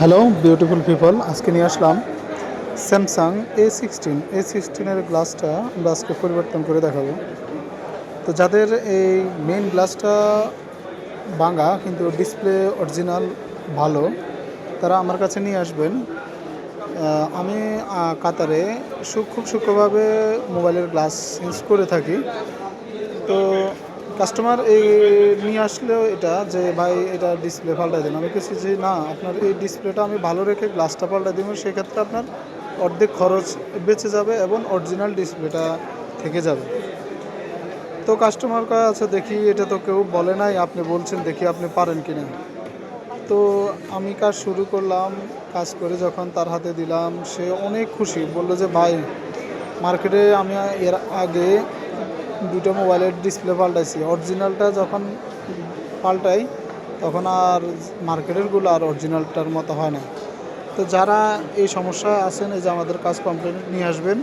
Hello beautiful people, আজকে নিয়ে আসলাম Samsung A16 এর গ্লাসটা আমরা আজকে পরিবর্তন করে দেখাবো। তো যাদের এই মেইন গ্লাসটা ভাঙা কিন্তু ডিসপ্লে অরিজিনাল ভালো, তারা আমার কাছে নিয়ে আসবেন। আমি কাতারে খুব সূক্ষ্মভাবে মোবাইলের গ্লাস চেঞ্জ করে থাকি। তো কাস্টমার এই নিয়ে আসলেও এটা যে ভাই এটা ডিসপ্লে পাল্টাই দেন, আমি কিছু যে না, আপনার এই ডিসপ্লেটা আমি ভালো রেখে গ্লাসটা পাল্টাই দেবো, সেক্ষেত্রে আপনার অর্ধেক খরচ বেঁচে যাবে এবং অরিজিনাল ডিসপ্লেটা থেকে যাবে। তো কাস্টমার কাছে দেখি এটা তো কেউ বলে নাই, আপনি বলছেন, দেখি আপনি পারেন কি না। তো আমি কাজ শুরু করলাম, কাজ করে যখন তার হাতে দিলাম সে অনেক খুশি, বললো যে ভাই মার্কেটে আমি এর আগে দুটো মোবাইলের ডিসপ্লে পাল্টাইছি, অরিজিনালটা যখন পাল্টাই তখন আর মার্কেটেরগুলো আর অরিজিনালটার মতো হয় না। তো যারা এই সমস্যায় আছেন, এই যে আমাদের কাজ কমপ্লেন নিয়ে আসবেন।